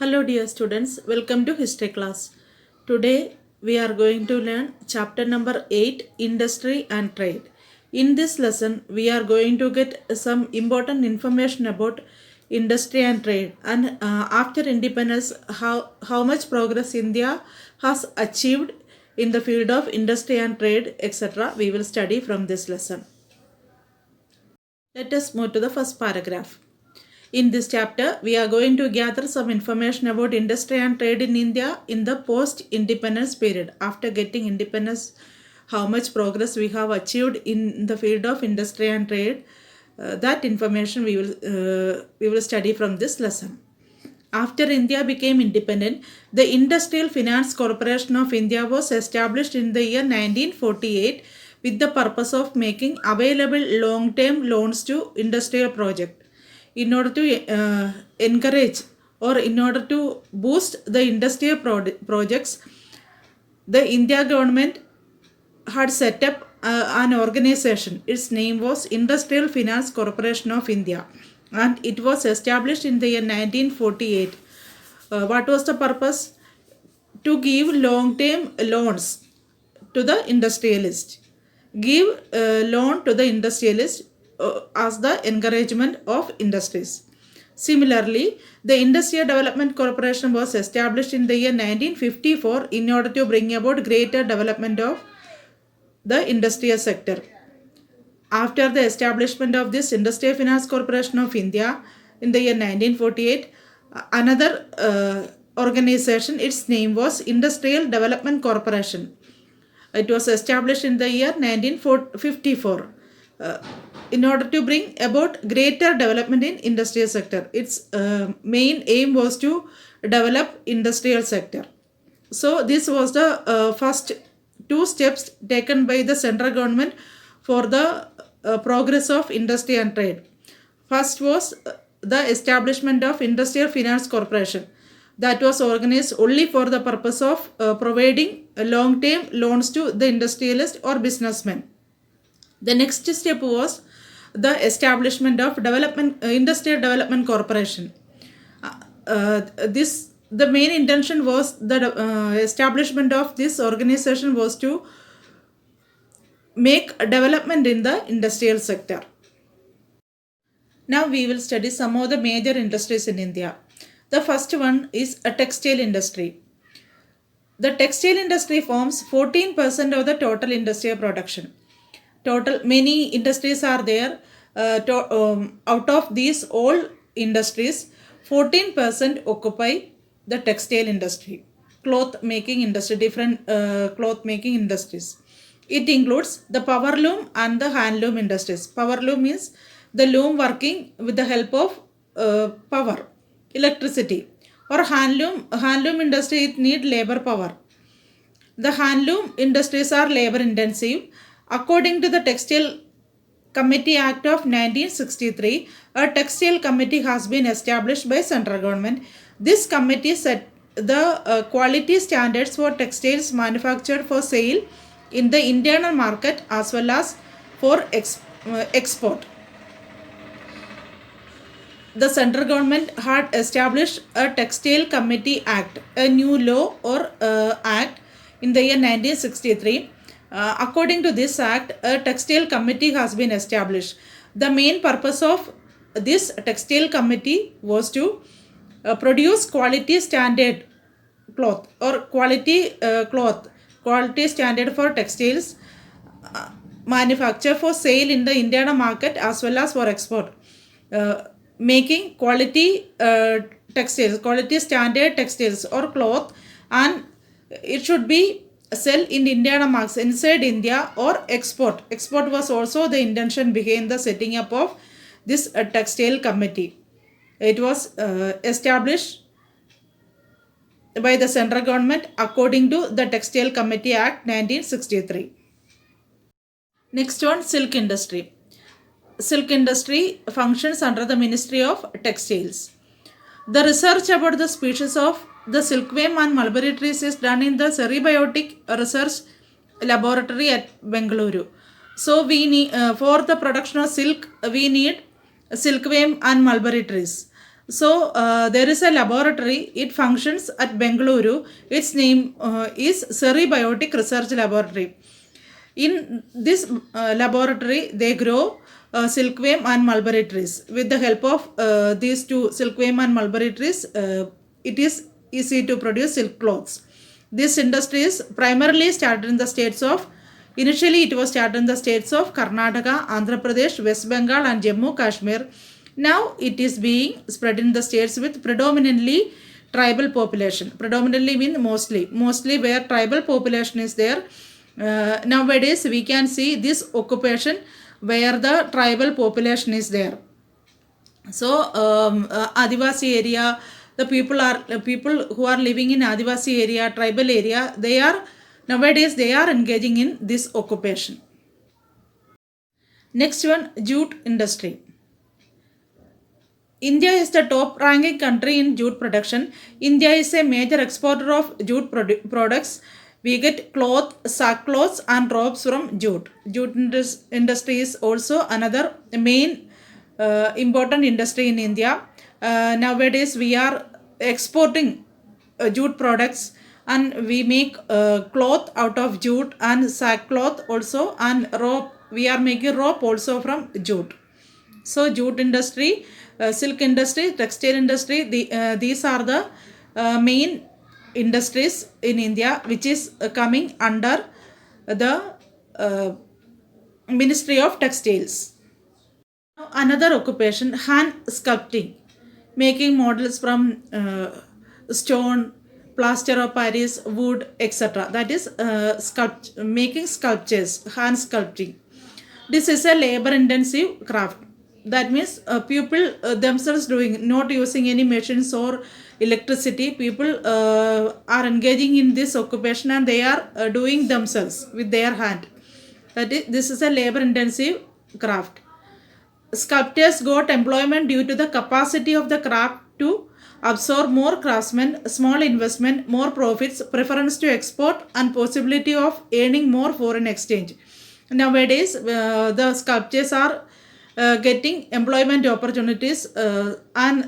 Hello dear students, welcome to history class. Today we are going to learn chapter number 8, Industry and Trade. In this lesson we are going to get some important information about industry and trade and after independence how much progress India has achieved in the field of industry and trade, etc. We will study from this lesson. Let us move to the first paragraph. In this chapter, we are going to gather some information about industry and trade in India in the post-independence period. After getting independence, how much progress we have achieved in the field of industry and trade, that information we will study from this lesson. After India became independent, the Industrial Finance Corporation of India was established in the year 1948 with the purpose of making available long-term loans to industrial projects. In order to encourage or in order to boost the industrial projects, the India government had set up an organization. Its name was Industrial Finance Corporation of India and it was established in the year 1948. What was the purpose? To give long-term loans to the industrialist. Give loan to the industrialist as the encouragement of industries. Similarly, the Industrial Development Corporation was established in the year 1954 in order to bring about greater development of the industrial sector. After the establishment of this Industrial Finance Corporation of India in the year 1948, another organization, its name was Industrial Development Corporation. It was established in the year 1954 in order to bring about greater development in industrial sector. Its main aim was to develop industrial sector. So this was the first two steps taken by the central government for the progress of industry and trade. First was the establishment of Industrial Finance Corporation that was organized only for the purpose of providing long-term loans to the industrialist or businessmen. The next step was the establishment of Industrial Development Corporation. The main intention was the establishment of this organization was to make development in the industrial sector. Now we will study some of the major industries in India. The first one is a textile industry. The textile industry forms 14% of the total industrial production. Many industries are there. Out of these all industries, 14% occupy the textile industry, cloth making industry, different cloth making industries. It includes the power loom and the handloom industries. Power loom means the loom working with the help of power, electricity. Or handloom industry, it need labor power. The handloom industries are labor intensive. According to the Textile Committee Act of 1963, a textile committee has been established by central government. This committee set the quality standards for textiles manufactured for sale in the internal market as well as for export. The central government had established a Textile Committee Act, a new law or act in the year 1963. According to this act, a textile committee has been established. The main purpose of this textile committee was to produce quality standard cloth or quality standard for textiles manufactured for sale in the internal market as well as for export. Making quality textiles, quality standard textiles or cloth, and it should be sell in internal markets inside India or export. Export was also the intention behind the setting up of this textile committee. It was established by the central government according to the Textile Committee Act 1963. Next one, silk industry. Silk industry functions under the Ministry of Textiles. The research about the species of the silkworm and mulberry trees is done in the Ceribiotic Research Laboratory at Bengaluru. So we need for the production of silk we need silkworm and mulberry trees. So there is a laboratory. It functions at Bengaluru. Its name is Seri Biotic Research Laboratory. In this laboratory, they grow silkworm and mulberry trees. With the help of these two silkworm and mulberry trees, it is easy to produce silk clothes. This industry is primarily started in the states of, initially it was started in the states of Karnataka, Andhra Pradesh, West Bengal and Jammu Kashmir. Now it is being spread in the states with predominantly tribal population. Predominantly mean mostly where tribal population is there. Nowadays we can see this occupation where the tribal population is there. So Adivasi area, the people who are living in Adivasi area, tribal area, nowadays they are engaging in this occupation. Next one, jute industry. India is the top ranking country in jute production. India is a major exporter of jute products. We get cloth, sackcloths and ropes from jute. Jute industry is also another main important industry in India. Nowadays we are exporting jute products, and we make cloth out of jute and sackcloth also, and rope. We are making rope also from jute. So jute industry, silk industry, textile industry, these are the main industries in India which is coming under the Ministry of Textiles. Now another occupation, hand sculpting, making models from stone, plaster of Paris, wood, etc. That is making sculptures, hand sculpting. This is a labor intensive craft. That means people themselves doing, not using any machines or electricity. People are engaging in this occupation and they are doing themselves with their hand. This is a labor intensive craft. Sculptors got employment due to the capacity of the craft to absorb more craftsmen, small investment, more profits, preference to export, and possibility of earning more foreign exchange. Nowadays the sculptors are getting employment opportunities, and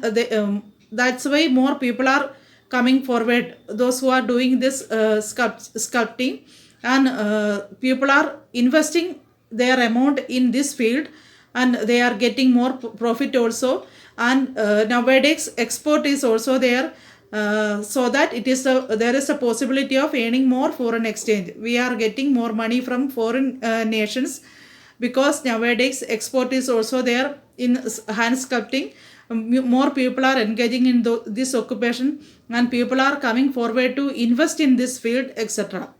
that's why more people are coming forward, those who are doing this sculpting, and people are investing their amount in this field, and they are getting more profit also. And nowadays export is also there, so that there is a possibility of earning more foreign exchange. We are getting more money from foreign nations, because nowadays export is also there in hand sculpting. More people are engaging in this occupation, and people are coming forward to invest in this field, etc.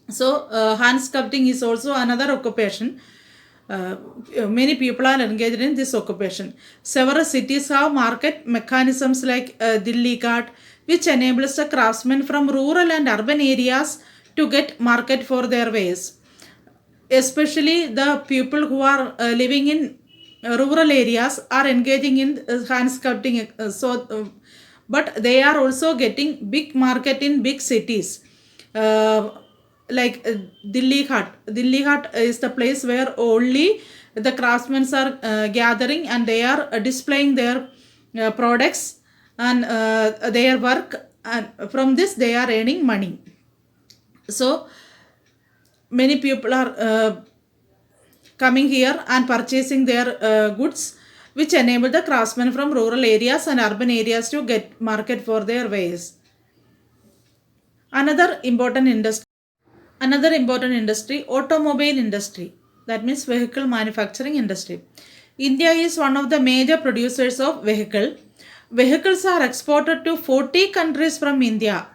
So hand sculpting is also another occupation. Many people are engaged in this occupation. Several cities have market mechanisms like Delhi Ghat, which enables the craftsmen from rural and urban areas to get market for their wares. Especially the people who are living in rural areas are engaging in hand sculpting. But they are also getting big market in big cities. Like Delhi Ghat. Delhi Ghat is the place where only the craftsmen are gathering, and they are displaying their products and their work, and from this they are earning money. So many people are coming here and purchasing their goods, which enable the craftsmen from rural areas and urban areas to get market for their wares. Another important industry, automobile industry. That means vehicle manufacturing industry. India is one of the major producers of vehicle. Vehicles are exported to 40 countries from India.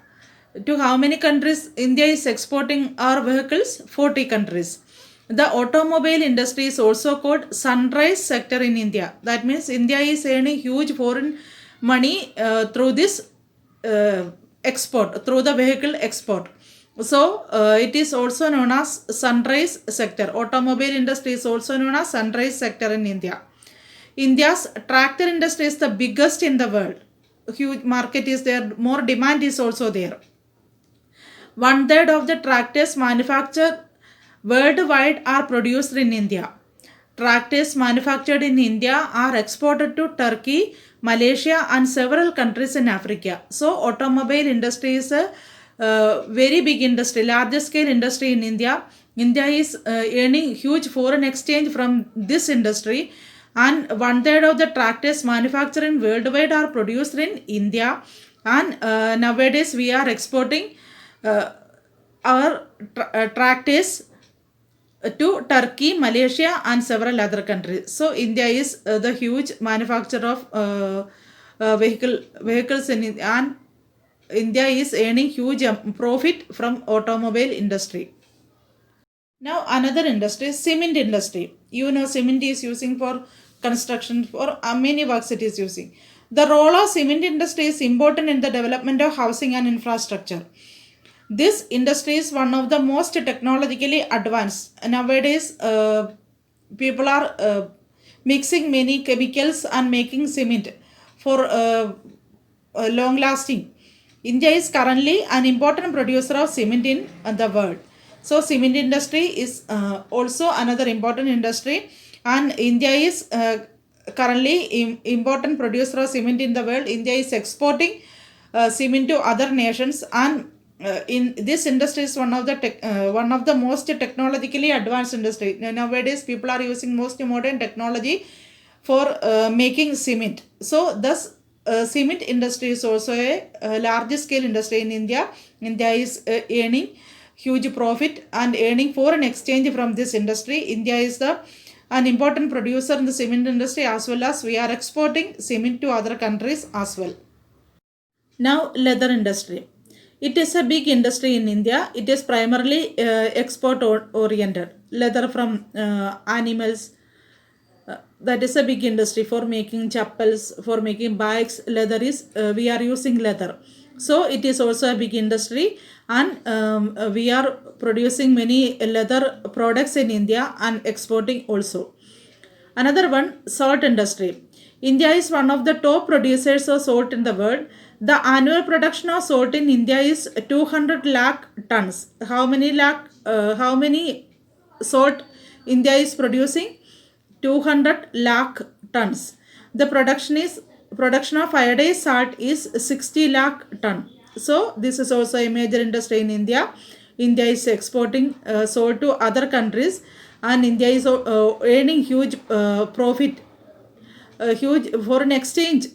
To how many countries India is exporting our vehicles? 40 countries. The automobile industry is also called sunrise sector in India. That means India is earning huge foreign money through this export, through the vehicle export. So it is also known as sunrise sector. Automobile industry is also known as sunrise sector in India. India's tractor industry is the biggest in the world. Huge market is there, more demand is also there. 1/3 of the tractors manufactured worldwide are produced in India. Tractors manufactured in India are exported to Turkey, Malaysia, and several countries in Africa. So automobile industry is a very big industry, largest scale industry in India. India is earning huge foreign exchange from this industry, and 1/3 of the tractors manufactured worldwide are produced in India. And nowadays we are exporting our tractors to Turkey, Malaysia, and several other countries. So India is the huge manufacturer of vehicles in India, and India is earning huge profit from automobile industry. Now another industry, cement industry. You know, cement is using for construction, for many works it is using. The role of cement industry is important in the development of housing and infrastructure. This industry is one of the most technologically advanced. Nowadays, people are mixing many chemicals and making cement for long lasting. India is currently an important producer of cement in the world. So cement industry is also another important industry, and India is currently important producer of cement in the world. India is exporting cement to other nations, and in this industry is one of the most technologically advanced industry. Nowadays people are using most modern technology for making cement. So thus cement industry is also a large scale industry in India. India is earning huge profit and earning foreign exchange from this industry. India is an important producer in the cement industry, as well as we are exporting cement to other countries as well. Now leather industry. It is a big industry in India. It is primarily export oriented. Leather from animals, that is a big industry for making chappals, for making bags. Leather is we are using leather, so it is also a big industry, and we are producing many leather products in India and exporting also. Another one, salt industry. India is one of the top producers of salt in the world. The annual production of salt in India is 200 lakh tons. How many lakh? How many salt India is producing? 200 lakh tons. The production of iodized salt is 60 lakh ton. So this is also a major industry in India. India is exporting salt to other countries, and India is earning huge profit, huge foreign exchange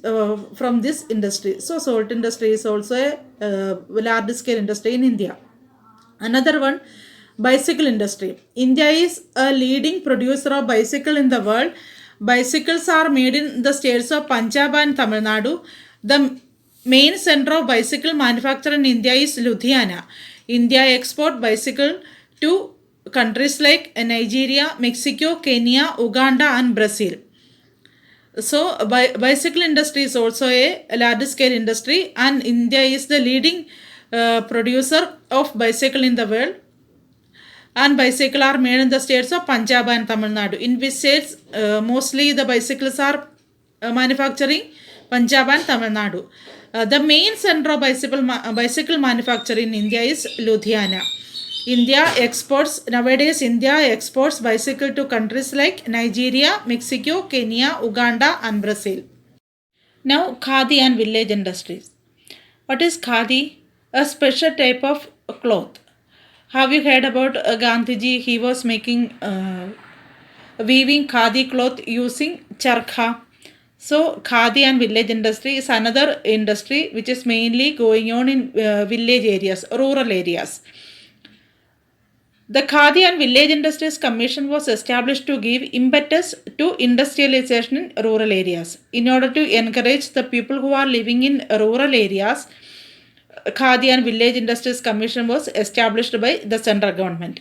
from this industry. So salt industry is also a large scale industry in India. Another one, bicycle industry. India is a leading producer of bicycle in the world. Bicycles are made in the states of Punjab and Tamil Nadu. The main center of bicycle manufacture in India is Ludhiana. India export bicycle to countries like Nigeria, Mexico, Kenya, Uganda, and Brazil. So bicycle industry is also a large scale industry, and India is the leading producer of bicycle in the world. And bicycle are made in the states of Punjab and Tamil Nadu. In which states mostly the bicycles are manufacturing? Punjab and Tamil Nadu. The main center of bicycle manufacture in India is Ludhiana. Nowadays India exports bicycle to countries like Nigeria, Mexico, Kenya, Uganda, and Brazil. Now khadi and village industries. What is khadi? A special type of cloth. Have you heard about Gandhiji? He was making weaving khadi cloth using charkha. So khadi and village industry is another industry which is mainly going on in village areas, rural areas. The Khadi and Village Industries Commission was established to give impetus to industrialization in rural areas. In order to encourage the people who are living in rural areas, Khadi and Village Industries Commission was established by the central government.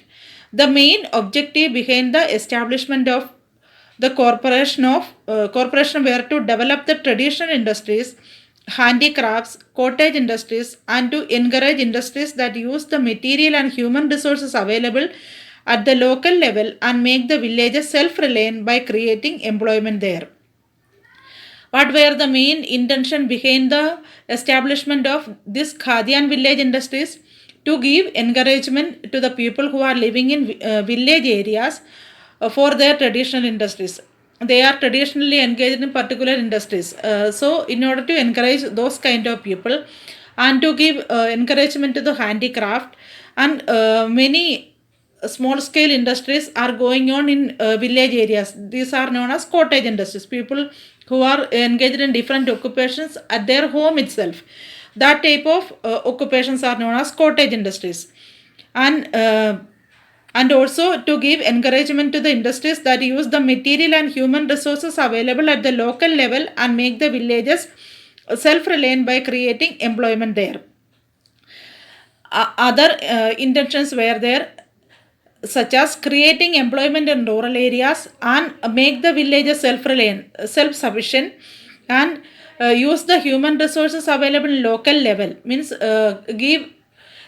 The main objective behind the establishment of the corporation were to develop the traditional industries, handicrafts, cottage industries, and to encourage industries that use the material and human resources available at the local level and make the villages self-reliant by creating employment there. What were the main intention behind the establishment of this Khadi and village industries? To give encouragement to the people who are living in village areas for their traditional industries. they are traditionally engaged in particular industries. So in order to encourage those kind of people and to give encouragement to the handicraft, and many small scale industries are going on in village areas. These are known as cottage industries, people who are engaged in different occupations at their home itself. That type of occupations are known as cottage industries. And also to give encouragement to the industries that use the material and human resources available at the local level and make the villages self-reliant by creating employment there. Other intentions were there, such as creating employment in rural areas and make the villages self-reliant, self-sufficient, and use the human resources available in local level, means give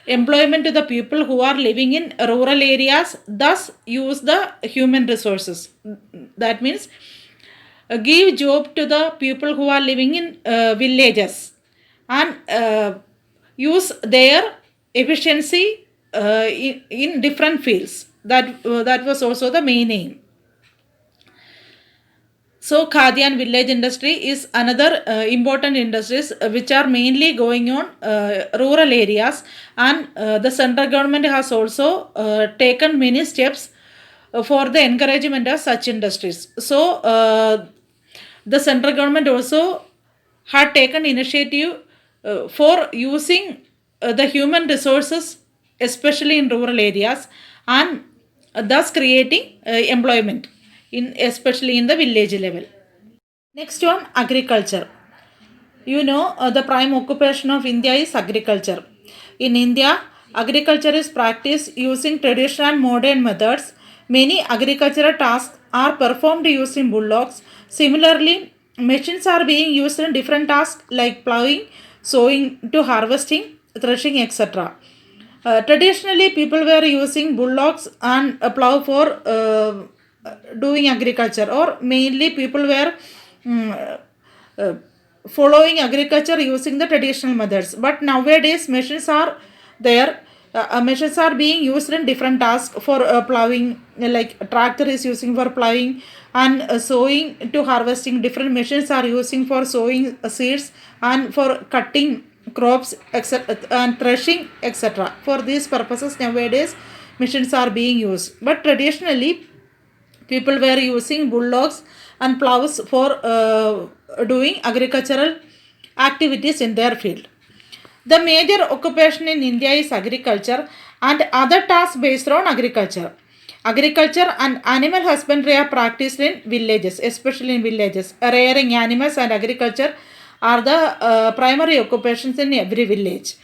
employment to the people who are living in rural areas, thus use the human resources. That means give job to the people who are living in villages, and use their efficiency in different fields. That was also the main aim. So Khadi and village industry is another important industries which are mainly going on rural areas, and the central government has also taken many steps for the encouragement of such industries. So the central government also had taken initiative for using the human resources, especially in rural areas, and thus creating employment in especially in the village level. Next one, agriculture. You know, the prime occupation of India is agriculture. In India, agriculture is practiced using traditional and modern methods. Many agricultural tasks are performed using bullocks. Similarly, machines are being used in different tasks like plowing, sowing to harvesting, threshing, etc. Traditionally, people were using bullocks and a plow for doing agriculture, or mainly people were mm, uh, following agriculture using the traditional methods. But nowadays, machines are there. Machines are being used in different tasks for plowing, like tractor is using for plowing, and sowing to harvesting. Different machines are using for sowing seeds and for cutting crops, etc., and threshing, etc. For these purposes, nowadays machines are being used. But traditionally, people were using bullocks and plows for doing agricultural activities in their field. The major occupation in India is agriculture and other tasks based on agriculture. Agriculture and animal husbandry are practiced in villages, especially in villages. Rearing animals and agriculture are the primary occupations in every village.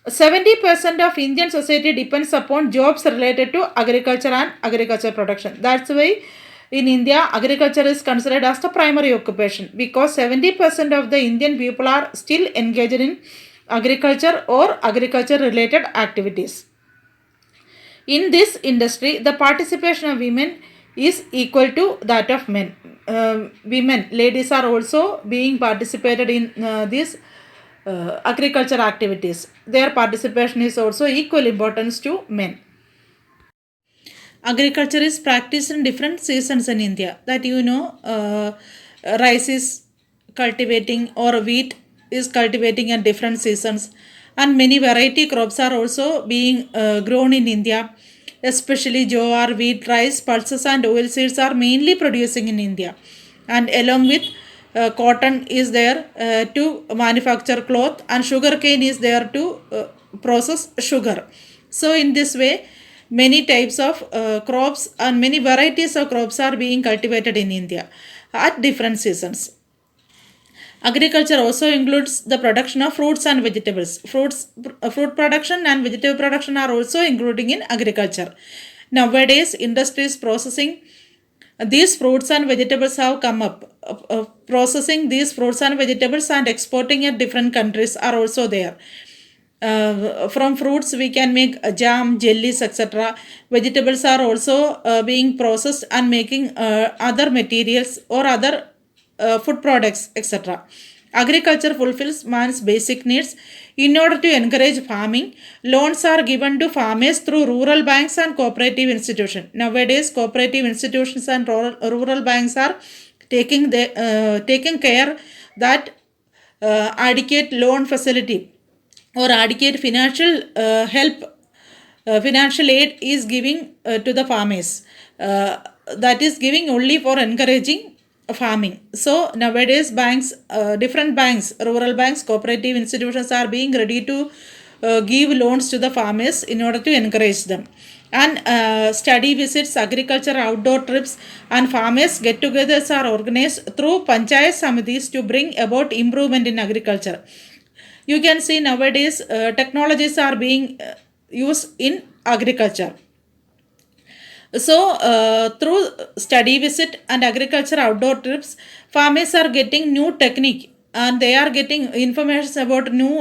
70% of Indian society depends upon jobs related to agriculture and agriculture production. That's why in India, agriculture is considered as the primary occupation, because 70% of the Indian people are still engaged in agriculture or agriculture related activities. In this industry, the participation of women is equal to that of men. Women, ladies are also being participated in these agriculture activities. Their participation is also equal importance to men. Agriculture is practiced in different seasons in India. That you know, rice is cultivating or wheat is cultivating at different seasons, and many variety crops are also being grown in India. Especially jowar, wheat, rice, pulses, and oilseeds are mainly producing in India, and along with cotton is there to manufacture cloth, and sugarcane is there to process sugar. So in this way, many types of crops and many varieties of crops are being cultivated in India at different seasons. Agriculture also includes the production of fruits and vegetables. Fruit production and vegetable production are also including in agriculture. Nowadays, industries processing these fruits and vegetables have come up. Processing these fruits and vegetables and exporting at different countries are also there. From fruits we can make jam, jellies, etc. Vegetables are also being processed and making other materials or other food products, etc. Agriculture fulfills man's basic needs. In order to encourage farming, loans are given to farmers through rural banks and cooperative institutions. Nowadays, cooperative institutions and rural banks are taking care that adequate loan facility or adequate financial aid is giving to the farmers. That is giving only for encouraging farming. So nowadays banks, different banks, rural banks, cooperative institutions are being ready to give loans to the farmers in order to encourage them. And study visits, agriculture outdoor trips, and farmers get-togethers are organized through panchayat samitis to bring about improvement in agriculture. You can see nowadays technologies are being used in agriculture. So, through study visit and agriculture outdoor trips, farmers are getting new technique and they are getting information about new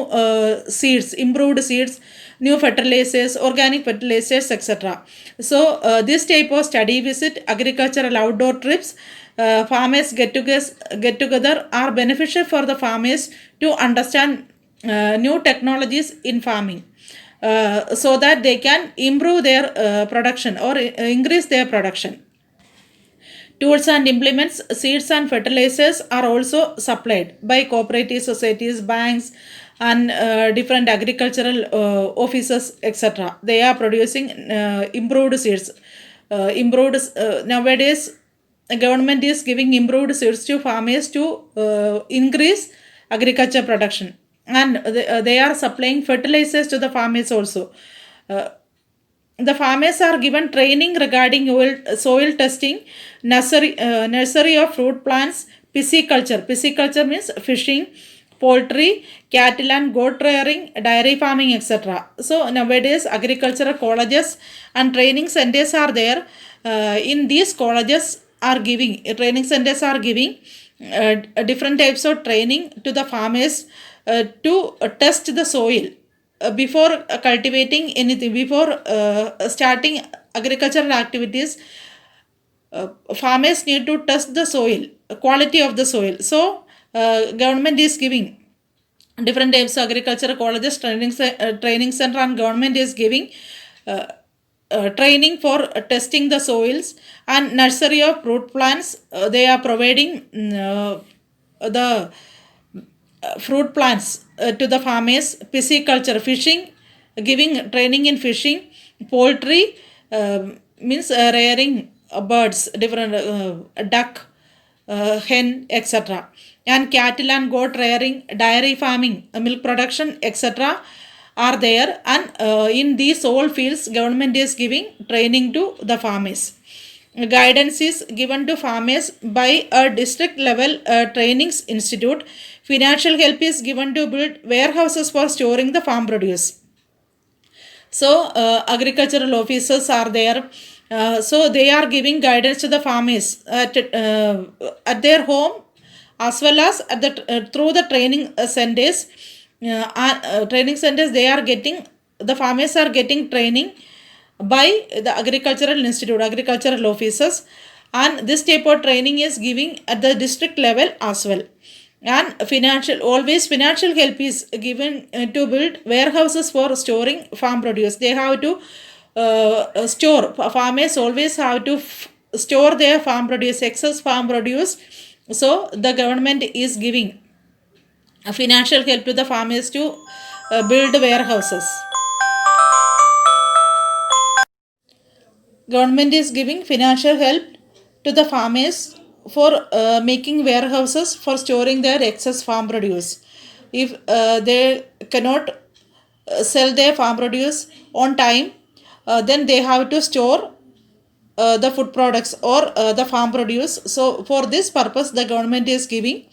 seeds, improved seeds, new fertilizers, organic fertilizers, etc. So, this type of study visit, agricultural outdoor trips, farmers get together are beneficial for the farmers to understand new technologies in farming. So that they can improve their production or increase their production. Tools and implements, seeds and fertilizers are also supplied by cooperative societies, banks, and different agricultural offices, etc. They are producing improved seeds. Nowadays, the government is giving improved seeds to farmers to increase agriculture production, and they are supplying fertilizers to the farmers also. Uh, the farmers are given training regarding soil testing, nursery of fruit plants, pisciculture. Pisciculture means fishing, poultry, cattle and goat rearing, dairy farming, etc. So nowadays agricultural colleges and training centers are there. In these colleges are giving training centers are giving different types of training to the farmers to test the soil before cultivating anything, before starting agricultural activities. Farmers need to test the soil, quality of the soil. So government is giving different types of agricultural colleges, training center, and government is giving uh, training for testing the soils, and nursery of fruit plants. They are providing the fruit plants to the farmers, pisciculture, fishing, giving training in fishing, poultry, means rearing birds, different duck, hen, etc. And cattle and goat rearing, dairy farming, milk production, etc. are there. And in these all fields, government is giving training to the farmers. Guidance is given to farmers by a district level trainings institute. Financial help is given to build warehouses for storing the farm produce. So agricultural officers are there. So they are giving guidance to the farmers at their home as well as at the through the training centers. Training centers, they are getting, the farmers are getting training by the agricultural institute, agricultural officers, and this type of training is giving at the district level as well. And financial help is given to build warehouses for storing farm produce. They have to store, farmers always have to store their farm produce, excess farm produce. So the government is giving a financial help to the farmers to build warehouses. Government is giving financial help to the farmers for making warehouses for storing their excess farm produce. If they cannot sell their farm produce on time, then they have to store the food products or the farm produce. So for this purpose, the government is giving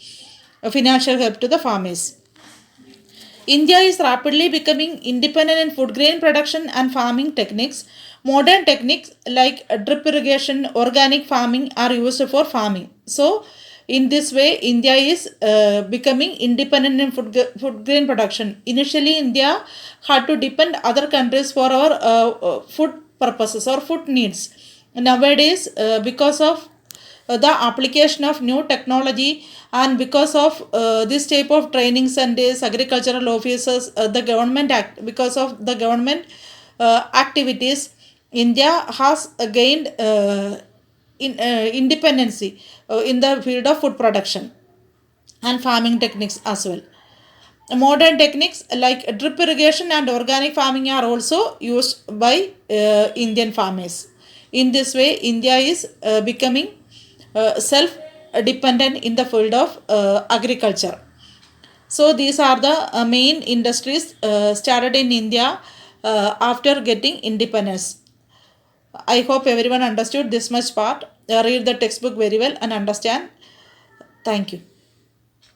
financial help to the farmers. India is rapidly becoming independent in food grain production and farming techniques. Modern techniques like drip irrigation, organic farming are used for farming. So, in this way, India is becoming independent in food grain production. Initially, India had to depend other countries for our food purposes or food needs. Nowadays, because of the application of new technology and because of this type of training centers, agricultural officers, the government act, because of the government activities, India has gained independency in the field of food production and farming techniques as well. Modern techniques like drip irrigation and organic farming are also used by Indian farmers. In this way, India is becoming self dependent in the field of agriculture. So, these are the main industries started in India after getting independence. I hope everyone understood this much part. Read the textbook very well and understand. Thank you.